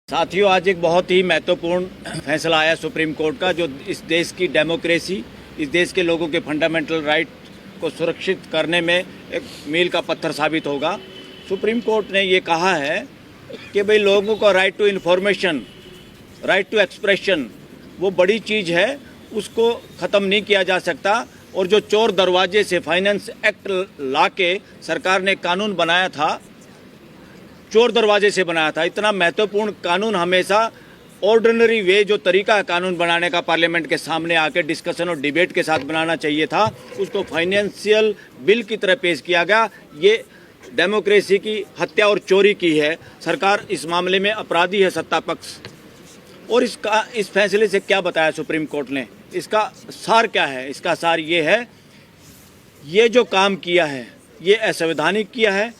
साथियों, आज एक बहुत ही महत्वपूर्ण फैसला आया सुप्रीम कोर्ट का, जो इस देश की डेमोक्रेसी, इस देश के लोगों के फंडामेंटल राइट को सुरक्षित करने में एक मील का पत्थर साबित होगा। सुप्रीम कोर्ट ने ये कहा है कि भाई लोगों का right to information, right to expression वो बड़ी चीज़ है, उसको ख़त्म नहीं किया जा सकता। और जो चोर दरवाजे से फाइनेंस एक्ट ला के सरकार ने कानून बनाया था, चोर दरवाजे से बनाया था। इतना महत्वपूर्ण कानून हमेशा ऑर्डिनरी वे, जो तरीका है कानून बनाने का, पार्लियामेंट के सामने आके डिस्कशन और डिबेट के साथ बनाना चाहिए था। उसको फाइनेंशियल बिल की तरह पेश किया गया। ये डेमोक्रेसी की हत्या और चोरी की है। सरकार इस मामले में अपराधी है, सत्ता पक्ष। और इस फैसले से क्या बताया सुप्रीम कोर्ट ने, इसका सार क्या है? इसका सार ये है, ये जो काम किया है ये असंवैधानिक किया है।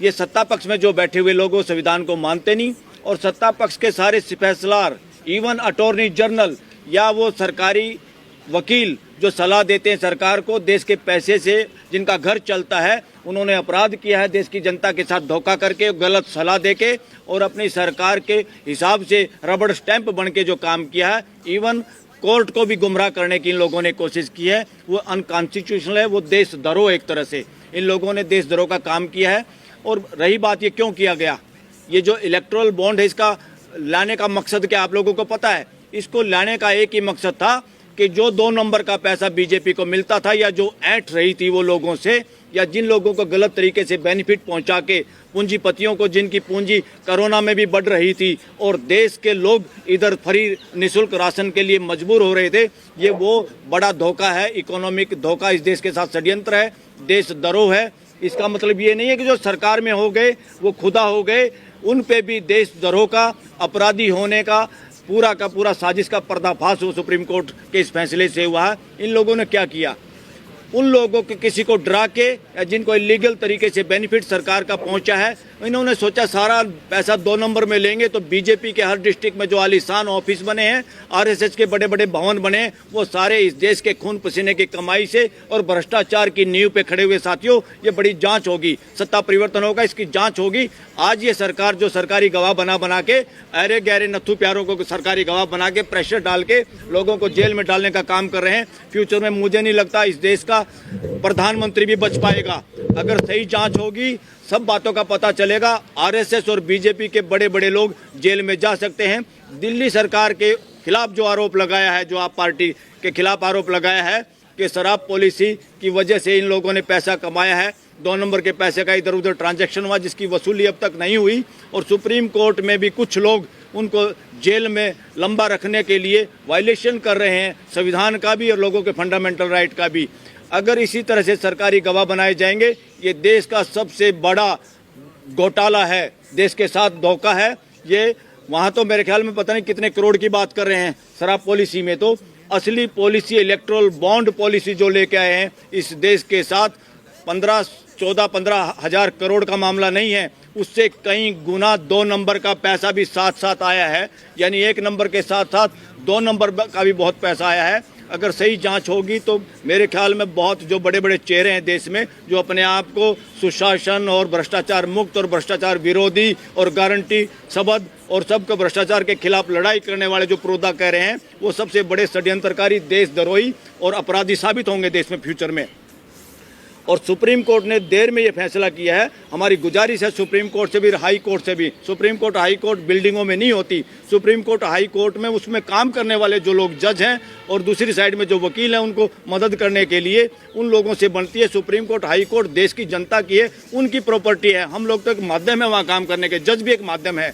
ये सत्ता पक्ष में जो बैठे हुए लोग वो संविधान को मानते नहीं, और सत्ता पक्ष के सारे फैसलार, इवन अटॉर्नी जनरल या वो सरकारी वकील जो सलाह देते हैं सरकार को देश के पैसे से, जिनका घर चलता है, उन्होंने अपराध किया है देश की जनता के साथ धोखा करके, गलत सलाह देके और अपनी सरकार के हिसाब से रबड़ स्टैंप बन के जो काम किया है। इवन कोर्ट को भी गुमराह करने की इन लोगों ने कोशिश की है। वो अनकॉन्स्टिट्यूशनल है, वो देशद्रोह एक तरह से इन लोगों ने देशद्रोह का काम किया है। और रही बात ये क्यों किया गया, ये जो इलेक्टोरल बॉन्ड है इसका लाने का मकसद क्या आप लोगों को पता है? इसको लाने का एक ही मकसद था कि जो 2 नंबर का पैसा बीजेपी को मिलता था, या जो ऐंठ रही थी वो लोगों से, या जिन लोगों को गलत तरीके से बेनिफिट पहुंचा के, पूंजीपतियों को जिनकी पूंजी कोरोना में भी बढ़ रही थी और देश के लोग इधर फ्री निःशुल्क राशन के लिए मजबूर हो रहे थे, ये वो बड़ा धोखा है, इकोनॉमिक धोखा इस देश के साथ षड्यंत्र है, देशद्रोह है। इसका मतलब ये नहीं है कि जो सरकार में हो गए वो खुदा हो गए, उन पे भी देशद्रोह का, अपराधी होने का पूरा साजिश का पर्दाफाश हो सुप्रीम कोर्ट के इस फैसले से हुआ है। इन लोगों ने क्या किया, उन लोगों के किसी को डरा के, या जिनको इलीगल तरीके से बेनिफिट सरकार का पहुंचा है, इन्होंने सोचा सारा पैसा 2 नंबर में लेंगे तो बीजेपी के हर डिस्ट्रिक्ट में जो आलीशान ऑफिस बने हैं, आरएसएस के बड़े बड़े भवन बने हैं, वो सारे इस देश के खून पसीने की कमाई से और भ्रष्टाचार की नींव पे खड़े हुए। साथियों, ये बड़ी जांच होगी, सत्ता परिवर्तन होगा, इसकी जांच होगी। आज ये सरकार जो सरकारी गवाह बना के, अरे गहरे नत्थू प्यारों को सरकारी गवाह बना के, प्रेशर डाल के लोगों को जेल में डालने का काम कर रहे हैं। फ्यूचर में मुझे नहीं लगता इस देश का प्रधानमंत्री भी बच पाएगा। अगर सही जांच होगी, सब बातों का पता चलेगा। आरएसएस और बीजेपी के बड़े बड़े लोग जेल में जा सकते हैं। दिल्ली सरकार के खिलाफ जो आरोप लगाया है, जो आप पार्टी के खिलाफ आरोप लगाया है कि शराब पॉलिसी की वजह से इन लोगों ने पैसा कमाया है, 2 नंबर के पैसे का इधर उधर ट्रांजैक्शन हुआ जिसकी वसूली अब तक नहीं हुई, और सुप्रीम कोर्ट में भी कुछ लोग उनको जेल में लंबा रखने के लिए वायलेशन कर रहे हैं, संविधान का भी और लोगों के फंडामेंटल राइट का भी। अगर इसी तरह से सरकारी गवाह बनाए जाएंगे, ये देश का सबसे बड़ा घोटाला है, देश के साथ धोखा है ये। वहाँ तो मेरे ख्याल में पता नहीं कितने करोड़ की बात कर रहे हैं शराब पॉलिसी में, तो असली पॉलिसी इलेक्ट्रल बॉन्ड पॉलिसी जो लेके आए हैं इस देश के साथ, 15 हज़ार करोड़ का मामला नहीं है, उससे कई गुना 2 नंबर का पैसा भी साथ साथ आया है। यानी 1 नंबर के साथ साथ 2 नंबर का भी बहुत पैसा आया है। अगर सही जांच होगी तो मेरे ख्याल में बहुत जो बड़े बड़े चेहरे हैं देश में, जो अपने आप को सुशासन और भ्रष्टाचार मुक्त और भ्रष्टाचार विरोधी और गारंटी शब्द और सबको भ्रष्टाचार के खिलाफ लड़ाई करने वाले जो प्रोदा कह रहे हैं, वो सबसे बड़े षड्यंत्रकारी, देशद्रोही और अपराधी साबित होंगे देश में फ्यूचर में। और सुप्रीम कोर्ट ने देर में ये फैसला किया है। हमारी गुजारिश है सुप्रीम कोर्ट से भी, हाई कोर्ट से भी। सुप्रीम कोर्ट हाई कोर्ट बिल्डिंगों में नहीं होती, सुप्रीम कोर्ट हाई कोर्ट में उसमें काम करने वाले जो लोग जज हैं और दूसरी साइड में जो वकील हैं, उनको मदद करने के लिए उन लोगों से बनती है। सुप्रीम कोर्ट हाई कोर्ट देश की जनता की है, उनकी प्रॉपर्टी है। हम लोग तो एक माध्यम है वहाँ काम करने के, जज भी एक माध्यम है।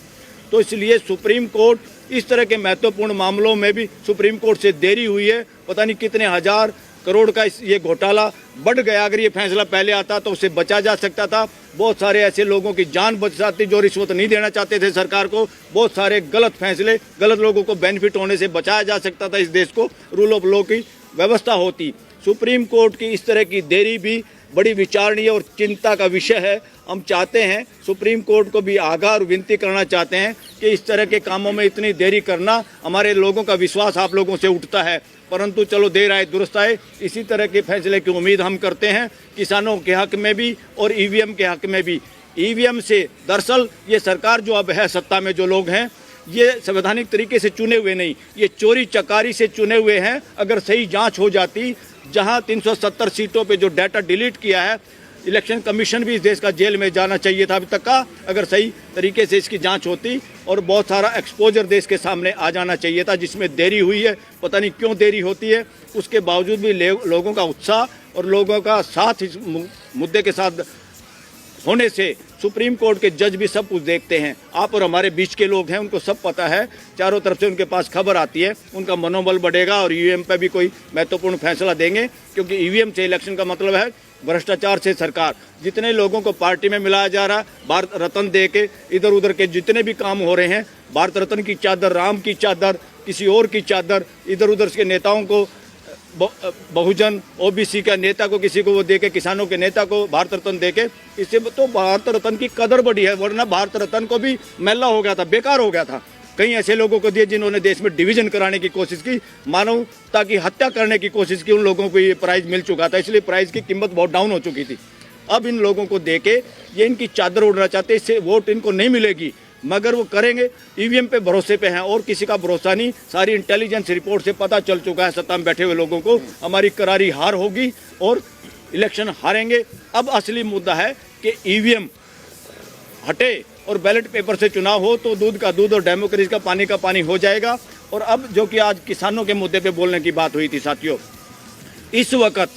तो इसलिए सुप्रीम कोर्ट इस तरह के महत्वपूर्ण मामलों में भी सुप्रीम कोर्ट से देरी हुई है। पता नहीं कितने हज़ार करोड़ का ये घोटाला बढ़ गया। अगर ये फैसला पहले आता तो उससे बचा जा सकता था। बहुत सारे ऐसे लोगों की जान बच जाती जो रिश्वत नहीं देना चाहते थे सरकार को। बहुत सारे गलत फैसले, गलत लोगों को बेनिफिट होने से बचाया जा सकता था। इस देश को रूल ऑफ लॉ की व्यवस्था होती। सुप्रीम कोर्ट की इस तरह की देरी भी बड़ी विचारणीय और चिंता का विषय है। हम चाहते हैं, सुप्रीम कोर्ट को भी आगाह और विनती करना चाहते हैं कि इस तरह के कामों में इतनी देरी करना, हमारे लोगों का विश्वास आप लोगों से उठता है, परंतु चलो देर आए दुरुस्त आए। इसी तरह के फैसले की उम्मीद हम करते हैं किसानों के हक में भी और ईवीएम के हक में भी। ईवीएम से दरअसल ये सरकार जो अब है सत्ता में जो लोग हैं, ये संवैधानिक तरीके से चुने हुए नहीं, ये चोरी चकारी से चुने हुए हैं। अगर सही जांच हो जाती, जहां 370 सीटों पे जो डाटा डिलीट किया है, इलेक्शन कमीशन भी इस देश का जेल में जाना चाहिए था अभी तक का, अगर सही तरीके से इसकी जांच होती, और बहुत सारा एक्सपोजर देश के सामने आ जाना चाहिए था, जिसमें देरी हुई है। पता नहीं क्यों देरी होती है, उसके बावजूद भी लोगों का उत्साह और लोगों का साथ इस मुद्दे के साथ होने से सुप्रीम कोर्ट के जज भी सब कुछ देखते हैं। आप और हमारे बीच के लोग हैं, उनको सब पता है, चारों तरफ से उनके पास खबर आती है, उनका मनोबल बढ़ेगा और ईवीएम पे भी कोई महत्वपूर्ण फैसला देंगे, क्योंकि ईवीएम से इलेक्शन का मतलब है भ्रष्टाचार से सरकार। जितने लोगों को पार्टी में मिलाया जा रहा है, भारत रत्न दे के इधर उधर के जितने भी काम हो रहे हैं, भारत रत्न की चादर, राम की चादर, किसी और की चादर, इधर उधर के नेताओं को, बहुजन ओबीसी का नेता को किसी को वो देके, किसानों के नेता को भारत रत्न देके, इससे तो भारत रत्न की कदर बढ़ी है, वरना भारत रत्न को भी मैला हो गया था, बेकार हो गया था। कई ऐसे लोगों को दिए जिन्होंने देश में डिवीजन कराने की कोशिश की, मानवता की हत्या करने की कोशिश की, उन लोगों को ये प्राइज मिल चुका था, इसलिए प्राइज की कीमत बहुत डाउन हो चुकी थी। अब इन लोगों को देके ये इनकी चादर उड़ना चाहते, इससे वोट इनको नहीं मिलेगी, मगर वो करेंगे ईवीएम पे भरोसे पे हैं, और किसी का भरोसा नहीं। सारी इंटेलिजेंस रिपोर्ट से पता चल चुका है सत्ता में बैठे हुए लोगों को, हमारी करारी हार होगी और इलेक्शन हारेंगे। अब असली मुद्दा है कि ईवीएम हटे और बैलेट पेपर से चुनाव हो, तो दूध का दूध और डेमोक्रेसी का पानी हो जाएगा। और अब जो कि आज किसानों के मुद्दे पे बोलने की बात हुई थी साथियों, इस वक्त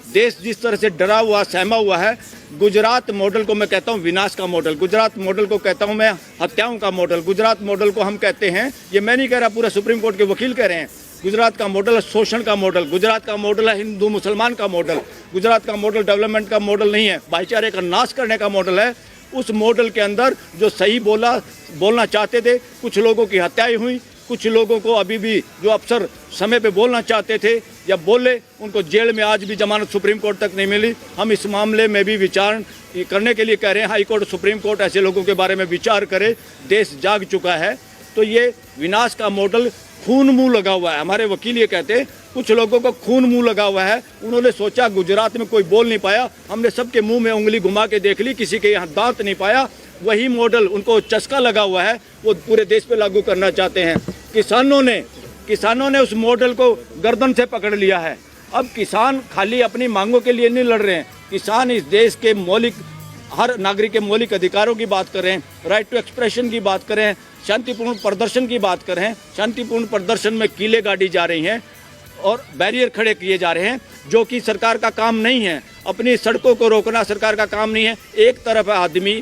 देश जिस तरह से डरा हुआ, सहमा हुआ है, गुजरात मॉडल को मैं कहता हूं विनाश का मॉडल, गुजरात मॉडल को कहता हूं मैं हत्याओं का मॉडल, गुजरात मॉडल को हम कहते हैं, ये मैं नहीं कह रहा, पूरा सुप्रीम कोर्ट के वकील कह रहे हैं, गुजरात का मॉडल है शोषण का मॉडल, गुजरात का मॉडल है हिंदू मुसलमान का मॉडल, गुजरात का मॉडल डेवलपमेंट का मॉडल नहीं है, भाईचारे का नाश करने का मॉडल है। उस मॉडल के अंदर जो सही बोलना चाहते थे, कुछ लोगों की हत्याएं हुई, कुछ लोगों को अभी भी जो अफसर समय पे बोलना चाहते थे या बोले, उनको जेल में आज भी जमानत सुप्रीम कोर्ट तक नहीं मिली। हम इस मामले में भी विचार करने के लिए कह रहे हैं, हाई कोर्ट, सुप्रीम कोर्ट ऐसे लोगों के बारे में विचार करे, देश जाग चुका है। तो ये विनाश का मॉडल खून मुंह लगा हुआ है, हमारे वकील ये कहते हैं, कुछ लोगों को खून मुंह लगा हुआ है। उन्होंने सोचा गुजरात में कोई बोल नहीं पाया, हमने सबके मुंह में उंगली घुमा के देख ली, किसी के यहाँ दांत नहीं पाया, वही मॉडल उनको चस्का लगा हुआ है, वो पूरे देश पे लागू करना चाहते हैं। किसानों ने उस मॉडल को गर्दन से पकड़ लिया है। अब किसान खाली अपनी मांगों के लिए नहीं लड़ रहे हैं, किसान इस देश के मौलिक, हर नागरिक के मौलिक अधिकारों की बात कर रहे हैं, राइट टू एक्सप्रेशन की बात कर रहे हैं, शांतिपूर्ण प्रदर्शन की बात कर रहे हैं। शांतिपूर्ण प्रदर्शन में कीलें गाड़ी जा रही हैं और बैरियर खड़े किए जा रहे हैं, जो कि सरकार का काम नहीं है। अपनी सड़कों को रोकना सरकार का काम नहीं है। एक तरफ है आदमी,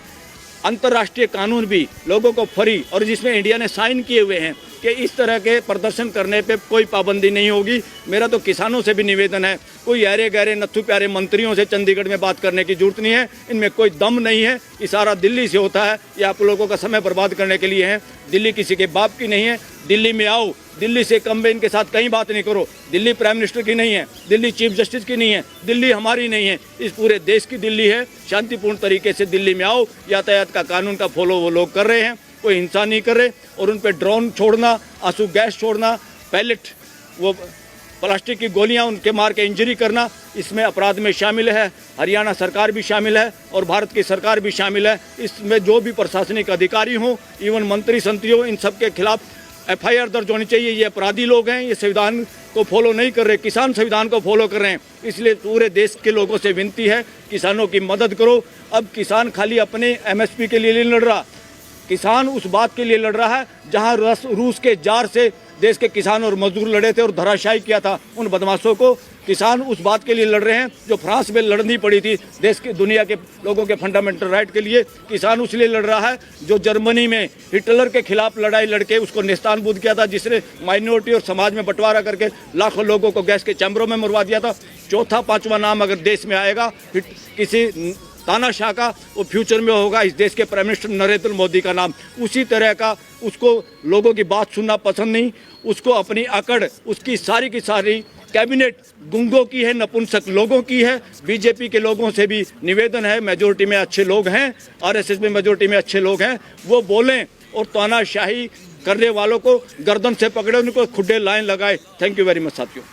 अंतर्राष्ट्रीय कानून भी लोगों को फ्री, और जिसमें इंडिया ने साइन किए हुए हैं कि इस तरह के प्रदर्शन करने पे कोई पाबंदी नहीं होगी। मेरा तो किसानों से भी निवेदन है, कोई अरे गहरे नत्थु प्यारे मंत्रियों से चंडीगढ़ में बात करने की जरूरत नहीं है, इनमें कोई दम नहीं है। इशारा दिल्ली से होता है, ये आप लोगों का समय बर्बाद करने के लिए है। दिल्ली किसी के बाप की नहीं है, दिल्ली में आओ, दिल्ली से कम में इनके साथ कहीं बात नहीं करो। दिल्ली प्राइम मिनिस्टर की नहीं है, दिल्ली चीफ जस्टिस की नहीं है, दिल्ली हमारी नहीं है, इस पूरे देश की दिल्ली है। शांतिपूर्ण तरीके से दिल्ली में आओ, यातायात का कानून का फॉलो वो लोग कर रहे हैं, कोई हिंसा नहीं कर रहे। और उन पर ड्रोन छोड़ना, आंसू गैस छोड़ना, पैलेट, वो प्लास्टिक की गोलियां उनके मार के इंजरी करना, इसमें अपराध में शामिल है। हरियाणा सरकार भी शामिल है और भारत की सरकार भी शामिल है। इसमें जो भी प्रशासनिक अधिकारी हों, इवन मंत्री संतरी हो, इन सब के खिलाफ FIR दर्ज होनी चाहिए। ये अपराधी लोग हैं, ये संविधान को फॉलो नहीं कर रहे, किसान संविधान को फॉलो कर रहे हैं। इसलिए पूरे देश के लोगों से विनती है, किसानों की मदद करो। अब किसान खाली अपने MSP के लिए नहीं लड़ रहा, किसान उस बात के लिए लड़ रहा है जहां रूस के जार से देश के किसान और मजदूर लड़े थे और धराशायी किया था उन बदमाशों को। किसान उस बात के लिए लड़ रहे हैं जो फ्रांस में लड़नी पड़ी थी देश की, दुनिया के लोगों के फंडामेंटल राइट के लिए। किसान उसलिए लड़ रहा है जो जर्मनी में हिटलर के खिलाफ लड़ाई लड़के उसको नेस्तानबूद किया था, जिसने माइनॉरिटी और समाज में बंटवारा करके लाखों लोगों को गैस के चैम्बरों में मरवा दिया था। चौथा पांचवा नाम अगर देश में आएगा किसी तानाशाह का, वो फ्यूचर में होगा इस देश के प्राइम मिनिस्टर नरेंद्र मोदी का नाम। उसी तरह का, उसको लोगों की बात सुनना पसंद नहीं, उसको अपनी अकड़, उसकी सारी की सारी कैबिनेट गुंगों की है, नपुंसक लोगों की है। बीजेपी के लोगों से भी निवेदन है, मेजोरिटी में अच्छे लोग हैं, RSS में मेजोरिटी में अच्छे लोग हैं, वो बोलें और तानाशाही करने वालों को गर्दन से पकड़े, उनको खुड्डे लाइन लगाए। थैंक यू वेरी मच साथियों।